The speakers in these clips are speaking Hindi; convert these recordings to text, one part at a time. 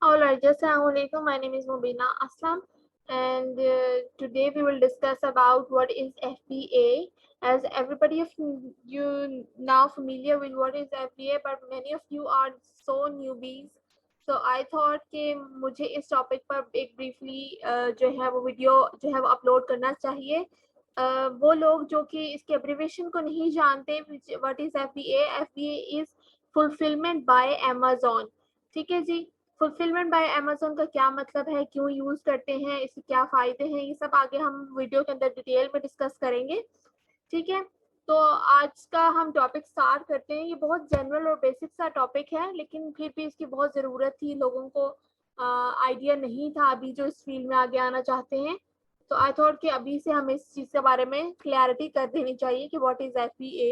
Alright, Assalamualaikum. My name is Mubina Aslam, and today we will discuss about what is FBA. As everybody of you now familiar with what is FBA, but many of you are so newbies. So I thought कि मुझे इस टॉपिक पर एक ब्रीफली जो है वो वीडियो जो है वो अपलोड करना चाहिए. वो लोग जो कि इसके एब्रिविएशन को नहीं जानते, what is FBA. FBA is fulfilment bye Amazon. ठीक है जी. फुलफिलमेंट बाय अमेज़न का क्या मतलब है, क्यों यूज करते हैं, इसके क्या फायदे हैं, ये सब आगे हम वीडियो के अंदर डिटेल में डिस्कस करेंगे. ठीक है, तो आज का हम टॉपिक स्टार्ट करते हैं. ये बहुत जनरल और बेसिक सा टॉपिक है, लेकिन फिर भी इसकी बहुत ज़रूरत थी. लोगों को आइडिया नहीं था अभी जो इस फील्ड में आगे आना चाहते हैं. तो आई थॉट कि अभी से हमें इस चीज़ के बारे में क्लैरिटी कर देनी चाहिए कि what is FBA.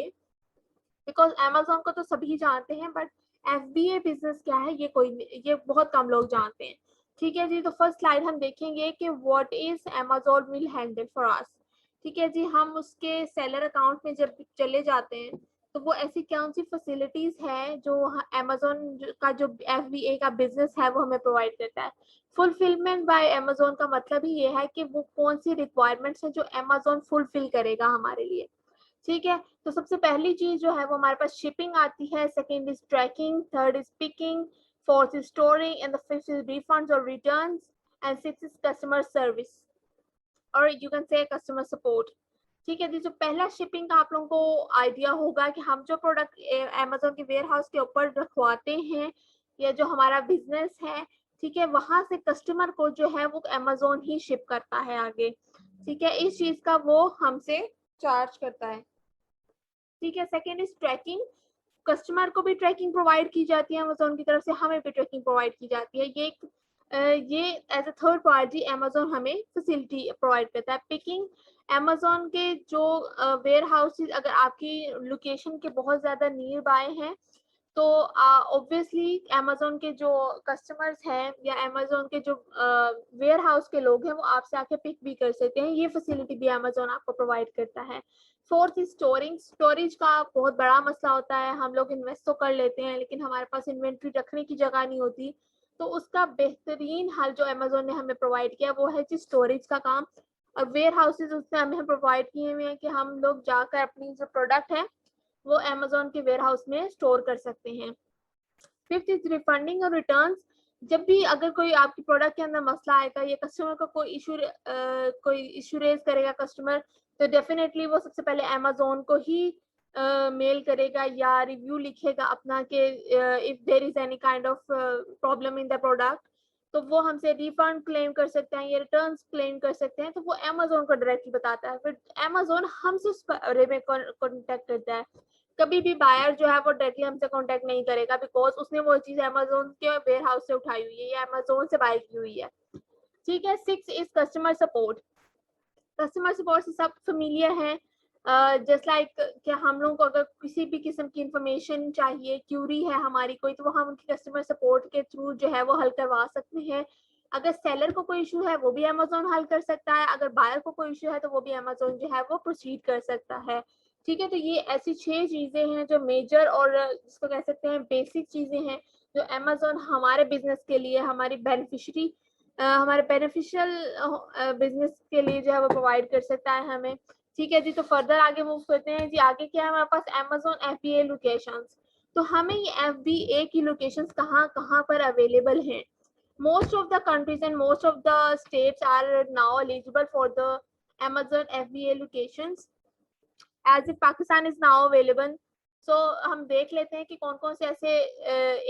Because Amazon को तो सभी जानते हैं, बट FBA बिजनेस क्या है ये बहुत कम लोग जानते हैं. ठीक है जी, तो फर्स्ट स्लाइड हम देखेंगे कि what is Amazon will handle for us. ठीक है जी, हम उसके सेलर अकाउंट में जब चले जाते हैं तो वो ऐसी कौन सी फैसिलिटीज है जो अमेज़न का जो FBA का बिजनेस है वो हमें प्रोवाइड करता है. फुलफिलमेंट बाय अमेज़न का मतलब ही ये है कि वो कौन सी रिक्वायरमेंट्स है जो अमेज़न फुलफिल करेगा हमारे लिए. ठीक है, तो सबसे पहली चीज जो है वो हमारे पास शिपिंग आती है, second is tracking, third is picking, fourth is storing, and the fifth is refunds और returns, and six is customer service और you can say customer support. ठीक है जी, जो पहला शिपिंग का आप लोगों को आइडिया होगा कि हम जो प्रोडक्ट अमेज़न के वेयर हाउस के ऊपर रखवाते हैं या जो हमारा बिजनेस है, ठीक है, वहां से कस्टमर को जो है वो अमेज़न ही शिप करता है आगे. ठीक है, इस चीज का वो हमसे चार्ज करता है. ठीक है, सेकेंड इज ट्रैकिंग. कस्टमर को भी ट्रैकिंग प्रोवाइड की जाती है अमेज़न की तरफ से, हमें भी ट्रैकिंग प्रोवाइड की जाती है. ये as a third party Amazon हमें फैसिलिटी प्रोवाइड करता है. पिकिंग, अमेज़न के जो वेयर हाउसेज अगर आपकी लोकेशन के बहुत ज़्यादा नियर बाय हैं तो ऑब्वियसली अमेज़न के जो कस्टमर्स हैं या अमेज़न के जो वेयर हाउस के लोग हैं वो आपसे आके पिक भी कर सकते हैं. ये फैसिलिटी भी अमेज़न आपको प्रोवाइड करता है. Fourth is storing. स्टोरेज का बहुत बड़ा मसला होता है. हम लोग इन्वेस्ट तो कर लेते हैं लेकिन हमारे पास इन्वेंट्री रखने की जगह नहीं होती. तो उसका बेहतरीन हल जो अमेज़न ने हमें प्रोवाइड किया वो है जी स्टोरेज का काम. और वेयर हाउसेज उसने हमें प्रोवाइड किए हुए हैं कि हम लोग जाकर अपनी जो प्रोडक्ट है वो अमेज़न के वेयर हाउस में स्टोर कर सकते हैं. फिफ्थ इज रिफंडिंग और रिटर्न्स. जब भी अगर कोई आपकी प्रोडक्ट के अंदर मसला आएगा या कस्टमर का कोई इशू रेज करेगा कस्टमर, तो डेफिनेटली वो सबसे पहले अमेज़न को ही मेल करेगा या रिव्यू लिखेगा अपना कि if there is any kind of problem in the product तो वो हमसे रिफंड क्लेम कर सकते हैं या रिटर्न्स क्लेम कर सकते हैं. तो वो अमेज़न को डायरेक्टली बताता है, फिर अमेज़न हमसे उस बारे में कॉन्टेक्ट करता है. कभी भी बायर जो है वो डायरेक्टली हमसे कांटेक्ट नहीं करेगा बिकॉज उसने वो चीज अमेज़न के वेयर हाउस से उठाई हुई है या अमेज़न से बाय की हुई है. ठीक है, six is customer support. Customer support से सब फेमिलियर हैं. जस्ट लाइक कि हम लोगों को अगर किसी भी किस्म की इंफॉर्मेशन चाहिए, क्यूरी है हमारी कोई, तो वो हम उनकी कस्टमर सपोर्ट के थ्रू जो है वो हल करवा सकते हैं. अगर सेलर को कोई इशू है वो भी अमेज़न हल कर सकता है, अगर बायर को कोई इशू है तो वो भी अमेज़न जो है वो प्रोसीड कर सकता है. ठीक है, तो ये ऐसी 6 चीजें हैं जो मेजर और जिसको कह सकते हैं बेसिक चीजें हैं जो अमेज़न हमारे बिजनेस के लिए, हमारे बेनिफिशियल बिजनेस के लिए जो है वो प्रोवाइड कर सकता है हमें. ठीक है जी, तो फर्दर आगे मूव करते हैं जी. आगे क्या है हमारे पास अमेज़न FBA लोकेशंस. तो हमें ये FBA की लोकेशंस कहाँ कहाँ पर अवेलेबल हैं. most of the countries and most of the states are now eligible for the Amazon FBA locations as if Pakistan is now available. So हम देख लेते हैं कि कौन कौन से ऐसे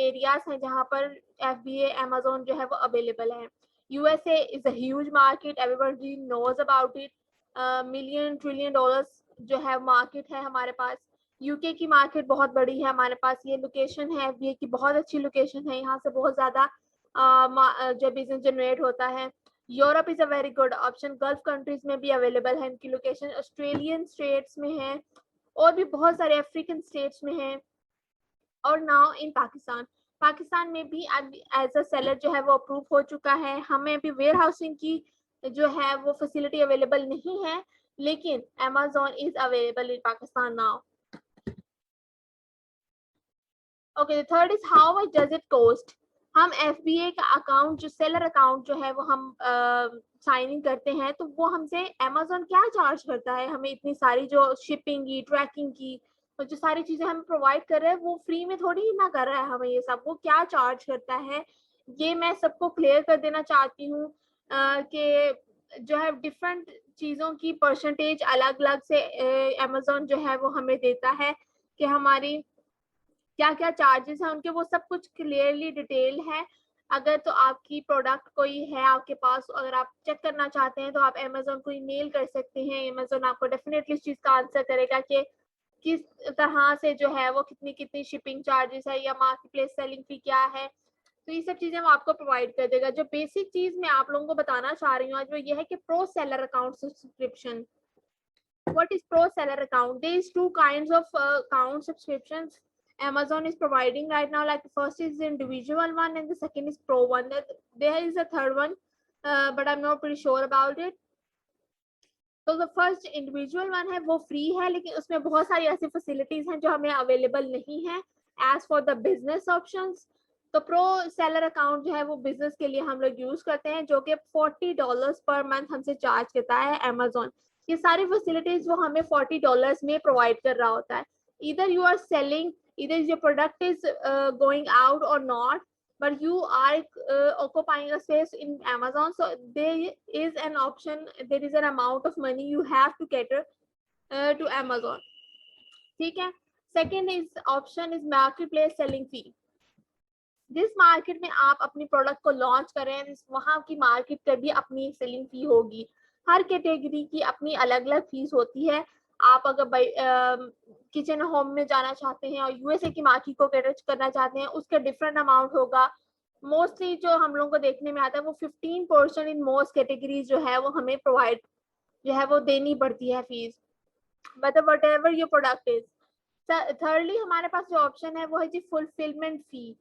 एरियाज हैं जहाँ पर FBA Amazon जो है वो अवेलेबल है. USA is a huge market, everybody knows about it. Million trillion dollars जो है मार्केट है हमारे पास. यूके की मार्केट बहुत बड़ी है हमारे पास. ये लोकेशन है FBA की बहुत अच्छी लोकेशन है, यहाँ से बहुत ज्यादा जो बिजनेस जनरेट होता है. Europe is a very good option. Gulf countries में भी अवेलेबल है इनकी लोकेशन. ऑस्ट्रेलियन स्टेट्स में है और भी बहुत सारे अफ्रीकन स्टेट्स में है. और नाउ इन पाकिस्तान. पाकिस्तान में भी एज अ सेलर जो है वो अप्रूव हो चुका है. हमें भी वेयर हाउसिंग की जो है वो फैसिलिटी अवेलेबल नहीं है, लेकिन Amazon is available in Pakistan now. Okay, the third is how much does it cost. हम FBA का अकाउंट, जो सेलर अकाउंट जो है वो हम साइन इन करते हैं, तो वो हमसे अमेजोन क्या चार्ज करता है, हमें इतनी सारी जो शिपिंग की, ट्रैकिंग की, और जो सारी चीजें हम प्रोवाइड कर रहे हैं वो फ्री में थोड़ी ना कर रहा है हमें, ये सब वो क्या चार्ज करता है, ये मैं सबको क्लियर कर देना चाहती हूँ कि जो है डिफरेंट चीजों की परसेंटेज अलग अलग से अमेजोन जो है वो हमें देता है, कि हमारी क्या क्या चार्जेस हैं उनके, वो सब कुछ क्लियरली डिटेल है। अगर तो आपकी प्रोडक्ट कोई है आपके पास, अगर आप चेक करना चाहते हैं तो आप अमेजोन को ईमेल कर सकते हैं, अमेजोन आपको डेफिनेटली इस चीज का आंसर करेगा कि किस तरह से जो है वो कितनी कितनी शिपिंग चार्जेस है या मार्केट प्लेस सेलिंग फी क्या है, तो ये सब चीजें वो आपको प्रोवाइड कर देगा। जो बेसिक चीज मैं आप लोगों को बताना चाह रही हूँ आज वो ये है कि pro seller account subscription. What is pro seller account? There is two kinds of account subscriptions Amazon is providing right now. Like first is the individual one and the second is pro one. There is a third one, but I'm not pretty sure about it. तो जो फर्स्ट इंडिविजुअल वन है वो फ्री है, लेकिन उसमें बहुत सारी ऐसी फैसिलिटीज हैं जो हमें अवेलेबल नहीं है as for the business options. तो प्रो सेलर अकाउंट जो है वो बिजनेस के लिए हम लोग यूज करते हैं, जो कि $40 पर मंथ हमसे चार्ज करता है अमेजोन। ये सारी फैसिलिटीज वो हमें $40 में प्रोवाइड कर रहा होता है। इधर यू आर सेलिंग, इधर your product is going out और not, but you are occupying a space in Amazon, so there is an option, there is an amount of money you have to cater to Amazon. ठीक है। Second is option is market place selling fee. जिस मार्केट में आप अपनी प्रोडक्ट को लॉन्च करें वहां की मार्केट पर भी अपनी सेलिंग फी होगी। हर कैटेगरी की अपनी अलग अलग फीस होती है। आप अगर किचन होम में जाना चाहते हैं और यूएसए की मार्केट को कैटर करना चाहते हैं उसका डिफरेंट अमाउंट होगा। मोस्टली जो हम लोगों को देखने में आता है वो 15% इन मोस्ट कैटेगरीज जो है वो हमें प्रोवाइड जो है वो देनी पड़ती है फीस, मतलब what ever your product is. Thirdly हमारे पास जो ऑप्शन है वो है जी फुलफिलमेंट फी।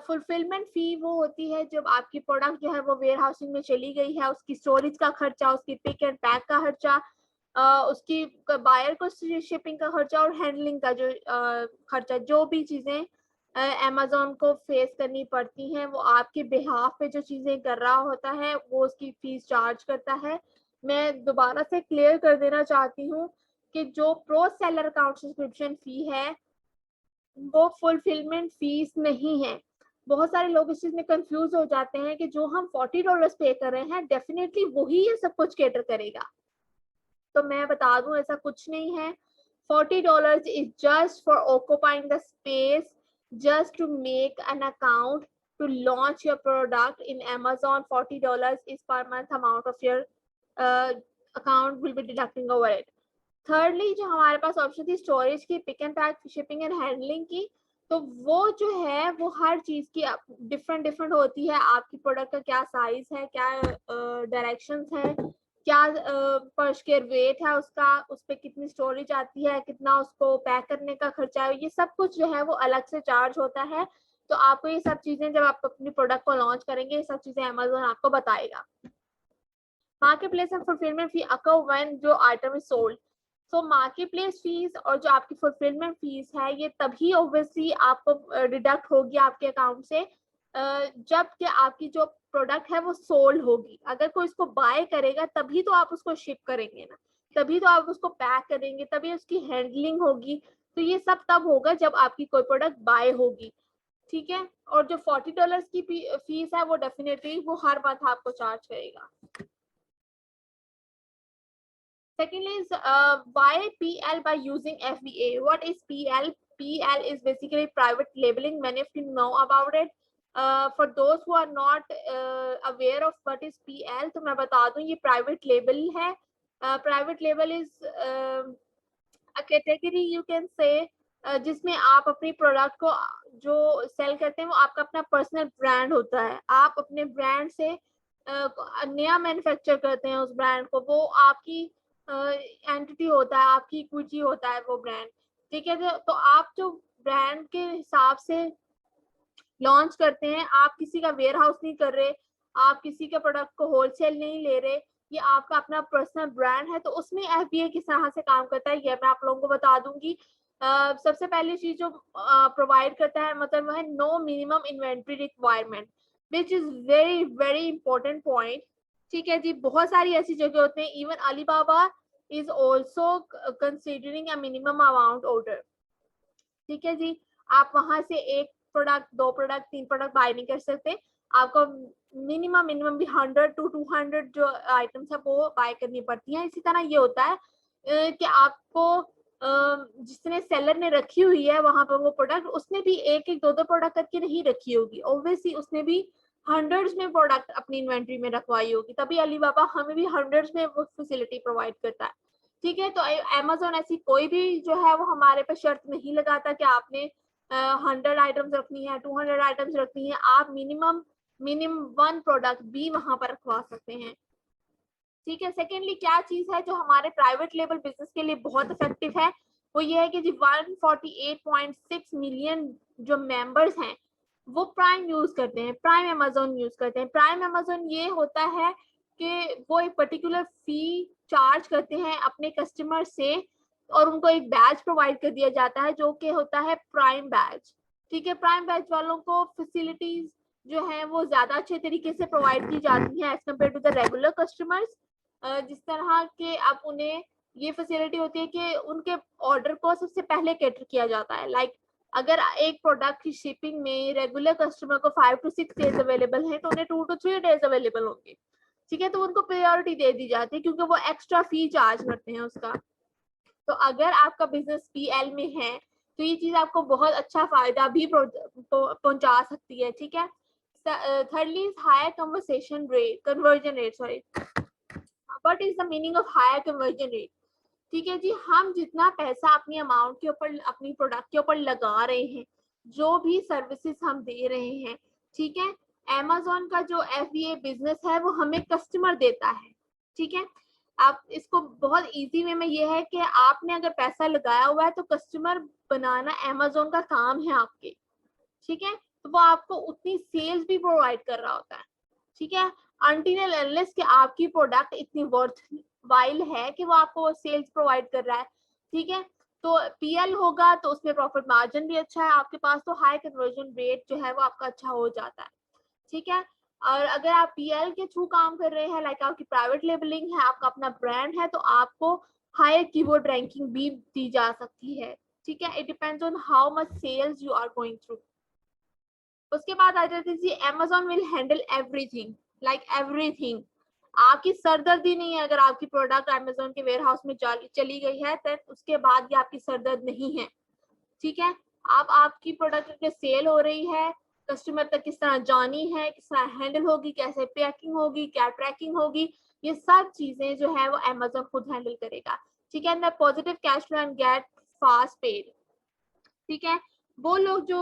फुलफिलमेंट फी वो होती है जब आपकी प्रोडक्ट जो है वो वेयर हाउसिंग में चली गई है, उसकी स्टोरेज का खर्चा, उसकी पिक एंड पैक का खर्चा, उसकी बायर को शिपिंग का खर्चा और हैंडलिंग का जो खर्चा, जो भी चीजें अमेजोन को फेस करनी पड़ती हैं वो आपके बिहाफ पे जो चीजें कर रहा होता है वो उसकी फीस चार्ज करता है। मैं दोबारा से क्लियर कर देना चाहती हूँ कि जो प्रो सेलर अकाउंट सब्सक्रिप्शन फी है वो फुलफिलमेंट फीस नहीं है। बहुत सारे लोग इस चीज में कंफ्यूज हो जाते हैं कि जो हम $40 पे कर रहे हैं डेफिनेटली वही ये सब कुछ कैटर करेगा। तो मैं बता दूं ऐसा कुछ नहीं है। $40 is just for occupying the space, just to make an account to launch your product in Amazon. $40 is per month amount of your account will be deducting over it. Thirdly जो हमारे पास ऑप्शन थी स्टोरेज की, pick and pack, shipping and handling की, तो वो जो है वो हर चीज की डिफरेंट डिफरेंट होती है। आपकी प्रोडक्ट का क्या साइज है, क्या डायरेक्शंस है, क्या पर स्क्वायर वेट है उसका, उस पर कितनी स्टोरेज आती है, कितना उसको पैक करने का खर्चा है, ये सब कुछ जो है वो अलग से चार्ज होता है। तो आपको ये सब चीजें जब आप अपनी प्रोडक्ट को लॉन्च करेंगे ये सब चीजें अमेजोन आपको बताएगा। Market place and fulfilment fee occur when जो आइटम इज सोल्ड। तो मार्केट प्लेस फीस और जो आपकी फुलफिलमेंट फीस है ये तभी ऑब्वियसली आपको डिडक्ट होगी आपके अकाउंट से जब कि आपकी जो प्रोडक्ट है वो सोल्ड होगी। अगर कोई इसको बाय करेगा तभी तो आप उसको शिप करेंगे ना, तभी तो आप उसको पैक करेंगे, तभी उसकी हैंडलिंग होगी। तो ये सब तब होगा जब आपकी कोई प्रोडक्ट बाय होगी। ठीक है। और जो $40 की फीस है वो डेफिनेटली वो हर मंथ आपको चार्ज करेगा। Second is why PL by using FBA. What is PL? PL is basically private labeling. Many of you know about it. For those who are not aware of what is PL, तो मैं बता दूं ये private label है. Private label is a category you can say जिसमें आप अपनी प्रोडक्ट को जो सेल करते हैं वो आपका अपना पर्सनल ब्रांड होता है। आप अपने ब्रांड से नया मैन्युफैक्चर करते हैं उस ब्रांड को, वो आपकी एंटिटी होता है, आपकी इक्विटी होता है वो ब्रांड। ठीक है। तो आप जो ब्रांड के हिसाब से लॉन्च करते हैं, आप किसी का वेयर हाउस नहीं कर रहे, आप किसी के प्रोडक्ट को होलसेल नहीं ले रहे, ये आपका अपना पर्सनल ब्रांड है। तो उसमें FBA किस तरह से काम करता है ये मैं आप लोगों को बता दूंगी। सबसे पहली चीज जो प्रोवाइड करता है मतलब वह है no minimum inventory requirement, which is very very important point. ठीक है जी, बहुत सारी ऐसी जगह होते हैं, even Alibaba is also considering a minimum amount order. ठीक है जी, आप वहां से 1 प्रोडक्ट, 2 प्रोडक्ट, 3 प्रोडक्ट बाय नहीं कर सकते, आपको मिनिमम भी 100 to 200 जो आइटम्स है वो बाय करनी पड़ती है। इसी तरह ये होता है कि आपको जिसने सेलर ने रखी हुई है वहां पर वो प्रोडक्ट, उसने भी 1-1, 2-2 प्रोडक्ट करके नहीं रखी होगी, ऑब्वियसली उसने भी हंड्रेड्स में प्रोडक्ट अपनी इन्वेंट्री में रखवाई होगी, तभी अलीबाबा हमें भी हंड्रेड्स में वो फैसिलिटी प्रोवाइड करता है। ठीक है, तो अमेज़न ऐसी कोई भी जो है वो हमारे पे शर्त नहीं लगाता कि आपने 100 आइटम्स रखनी है, 200 आइटम्स रखनी है, आप मिनिमम 1 प्रोडक्ट भी वहां पर रखवा सकते हैं। ठीक है, सेकेंडली क्या चीज है जो हमारे प्राइवेट लेवल बिजनेस के लिए बहुत इफेक्टिव है, वो ये है कि जी 148.6 मिलियन जो मेंबर्स हैं वो प्राइम यूज करते हैं, प्राइम अमेज़न यूज करते हैं। प्राइम अमेज़न ये होता है कि वो एक पर्टिकुलर फी चार्ज करते हैं अपने कस्टमर से और उनको एक बैच प्रोवाइड कर दिया जाता है जो कि होता है प्राइम बैच। ठीक है, प्राइम बैच वालों को फैसिलिटीज जो है वो ज्यादा अच्छे तरीके से प्रोवाइड की जाती है as compare to the regular customers. जिस तरह के अब उन्हें ये फैसिलिटी होती है कि उनके ऑर्डर को सबसे पहले कैटर किया जाता है। लाइक अगर एक प्रोडक्ट की शिपिंग में रेगुलर कस्टमर को 5 to 6 डेज अवेलेबल है तो उन्हें 2 to 3 डेज अवेलेबल होंगे। ठीक है, तो उनको प्रायोरिटी दे दी जाती है क्योंकि वो एक्स्ट्रा फी चार्ज करते हैं उसका। तो अगर आपका बिजनेस पीएल में है तो ये चीज आपको बहुत अच्छा फायदा भी पहुंचा सकती है। ठीक है, thirdly is higher conversion rate, sorry, what is the meaning of higher conversion rate? ठीक है जी, हम जितना पैसा अपनी अमाउंट के ऊपर, अपनी प्रोडक्ट के ऊपर लगा रहे हैं, जो भी सर्विसेज हम दे रहे हैं, ठीक है, अमेज़न का जो FBA बिजनेस है वो हमें कस्टमर देता है। ठीक है, आप इसको बहुत इजी वे में ये है कि आपने अगर पैसा लगाया हुआ है तो कस्टमर बनाना अमेज़न का काम है आपके। ठीक है, तो वो आपको उतनी सेल्स भी प्रोवाइड कर रहा होता है। ठीक है, अनटिल अनलेस कि आपकी प्रोडक्ट इतनी वर्थ वाइल है कि वो आपको सेल्स प्रोवाइड कर रहा है। ठीक है, तो पीएल होगा तो उसमें प्रॉफिट मार्जिन भी अच्छा है आपके पास, तो हाई कन्वर्जन रेट जो है वो आपका अच्छा हो जाता है। ठीक है, और अगर आप पीएल के थ्रू काम कर रहे हैं, लाइक आपकी प्राइवेट लेबलिंग है, आपका अपना ब्रांड है, तो आपको हायर कीवर्ड रैंकिंग भी दी जा सकती है। ठीक है, it depends on how much sales you are going through. उसके बाद आ जाती थी Amazon will handle everything, like everything. आपकी सरदर्दी नहीं है अगर आपकी प्रोडक्ट Amazon के वेयर हाउस में चली गई है तो उसके बाद ये आपकी सरदर्द नहीं है। ठीक है, आप आपकी प्रोडक्ट के सेल हो रही है, कस्टमर तक किस तरह जानी है, किस तरह हैंडल होगी, कैसे पैकिंग होगी, क्या ट्रैकिंग होगी, ये सब चीजें जो है वो Amazon खुद हैंडल करेगा। ठीक है, positive cash flow and get fast paid. ठीक है, वो लोग जो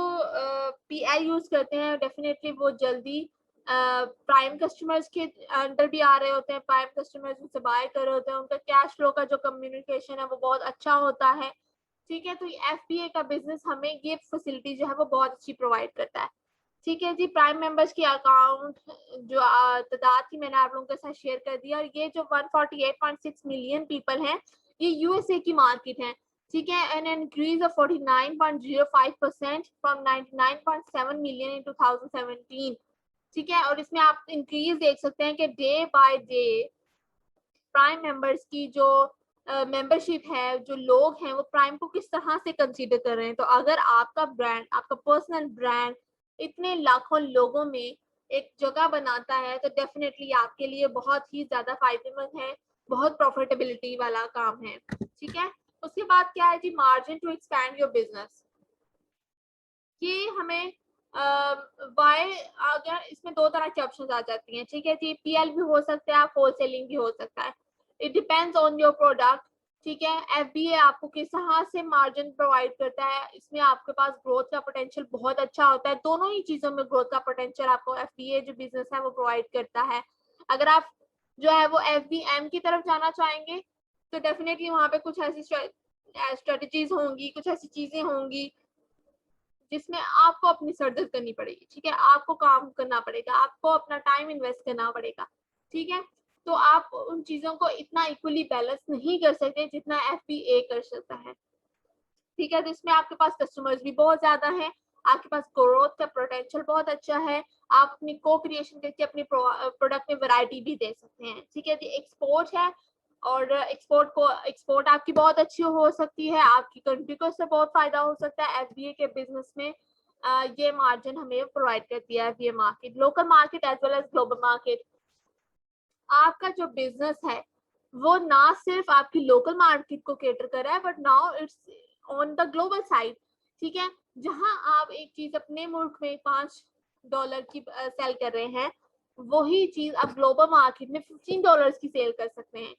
पीएल यूज करते हैं डेफिनेटली वो जल्दी प्राइम कस्टमर्स के अंडर भी आ रहे होते हैं, प्राइम कस्टमर्स उनसे बाय कर रहे होते हैं, उनका कैश फ्लो का जो कम्युनिकेशन है वो बहुत अच्छा होता है। ठीक है, तो एफबीए का बिजनेस हमें ये फैसिलिटी जो है वो बहुत अच्छी प्रोवाइड करता है। ठीक है जी, प्राइम मेंबर्स की अकाउंट जो तादाद थी मैंने आप लोगों के साथ शेयर कर दिया, और ये जो 148.6 मिलियन पीपल हैं ये यूएसए की मार्केट है। ठीक है, an increase of 49.05% from 99.7 million in 2017। ठीक है, और इसमें आप इंक्रीज देख सकते हैं कि day by day prime members की जो मेंबरशिप है, जो लोग हैं वो प्राइम को किस तरह से कंसीडर कर रहे हैं। तो अगर आपका ब्रांड, आपका पर्सनल ब्रांड इतने लाखों लोगों में एक जगह बनाता है तो डेफिनेटली आपके लिए बहुत ही ज्यादा फायदेमंद है, बहुत प्रॉफिटेबिलिटी वाला काम है। ठीक है, उसके बाद क्या है जी, margin to expand your business. ये हमें वाई अगर इसमें 2 तरह की ऑप्शन आ जाती हैं। ठीक है जी, पीएल भी हो सकता है, आप होलसेलिंग भी हो सकता है, it depends on your product. ठीक है, एफबीए आपको किस तरह से मार्जिन प्रोवाइड करता है, इसमें आपके पास ग्रोथ का पोटेंशियल बहुत अच्छा होता है। दोनों ही चीजों में ग्रोथ का पोटेंशियल आपको एफबीए जो बिजनेस है वो प्रोवाइड करता है। अगर आप जो है वो एफबीएम की तरफ जाना चाहेंगे तो डेफिनेटली वहां पे कुछ ऐसी स्ट्रेटजीज होंगी, कुछ ऐसी चीजें होंगी जिसमें आपको अपनी सरदर्द करनी पड़ेगी। ठीक है, आपको काम करना पड़ेगा, आपको अपना टाइम इन्वेस्ट करना पड़ेगा। ठीक है, तो आप उन चीजों को इतना इक्वली बैलेंस नहीं कर सकते जितना एफबीए कर सकता है। ठीक है। तो इसमें आपके पास कस्टमर्स भी बहुत ज्यादा हैं, आपके पास ग्रोथ का पोटेंशियल बहुत अच्छा है, आप अपनी को क्रिएशन करके अपनी प्रोडक्ट में वैरायटी भी दे सकते हैं। ठीक है जी। एक्सपोर्ट है और एक्सपोर्ट आपकी बहुत अच्छी हो सकती है, आपकी कंट्री को इससे बहुत फायदा हो सकता है। एफबीए के बिजनेस में ये मार्जिन हमें प्रोवाइड करती है FBA market, local market as well as global market. आपका जो बिजनेस है वो ना सिर्फ आपकी लोकल मार्केट को केटर कर रहा है but now it's on the global side. ठीक है। जहां आप एक चीज अपने मुल्क में $5 की सेल कर रहे हैं, वही चीज आप ग्लोबल मार्केट में $15 की सेल कर सकते हैं।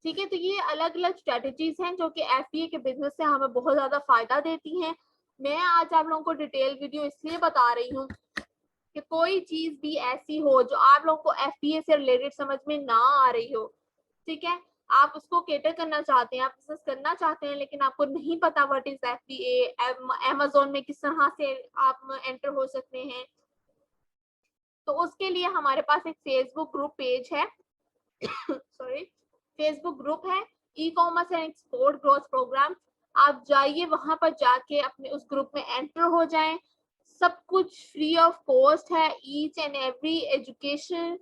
ठीक है। तो ये अलग अलग स्ट्रेटेजीज हैं जो कि एफबीए के बिजनेस से हमें बहुत ज्यादा फायदा देती हैं। मैं आज आप लोगों को डिटेल वीडियो इसलिए बता रही हूँ कि कोई चीज भी ऐसी हो जो आप लोगों को एफबीए से रिलेटेड समझ में ना आ रही हो, ठीक है, आप उसको केटर करना चाहते हैं, आप बिजनेस करना चाहते हैं, लेकिन आपको नहीं पता व्हाट इज एफबीए, अमेज़न में किस तरह से आप एंटर हो सकते हैं, तो उसके लिए हमारे पास एक फेसबुक ग्रुप पेज है सॉरी, फेसबुक ग्रुप है e commerce and export growth programme. आप जाइए वहां पर जाके अपने उस ग्रुप में एंटर हो जाएं। सब कुछ फ्री ऑफ कॉस्ट है, each and every education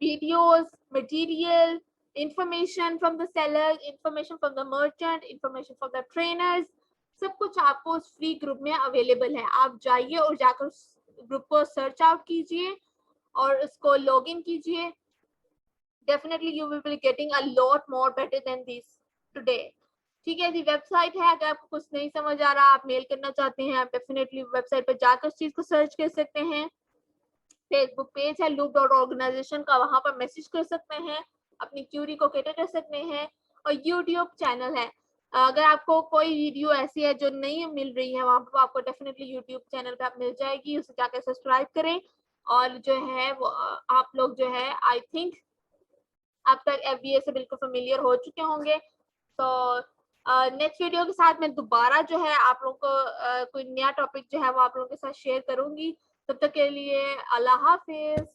videos, material, information from the seller, information from the merchant, information from the trainers, सब कुछ आपको उस फ्री ग्रुप में अवेलेबल है। आप जाइए और जाकर उस ग्रुप को सर्च आउट कीजिए और उसको लॉग इन कीजिए। Definitely you will be getting a lot more better than this today. ठीक है जी। वेबसाइट है, अगर आपको कुछ नहीं समझ आ रहा, आप मेल करना चाहते हैं, आप डेफिनेटली वेबसाइट पर जाकर उस चीज को सर्च कर सकते हैं। फेसबुक पेज है loop.organization का, वहां पर मैसेज कर सकते हैं, अपनी क्यूरी को कैटर कर सकते हैं। और यूट्यूब चैनल है, अगर आपको कोई वीडियो ऐसी है जो नहीं मिल रही है वहां पर, आपको डेफिनेटली यूट्यूब चैनल पे आप मिल जाएगी, उसे जाकर सब्सक्राइब करें। और जो है वो आप लोग जो है आई थिंक आप तक एफबीए से बिल्कुल फेमिलियर हो चुके होंगे। तो नेक्स्ट वीडियो के साथ मैं दोबारा जो है आप लोगों को कोई नया टॉपिक जो है वो आप लोगों के साथ शेयर करूंगी। तब तक के लिए अल्लाह हाफिज।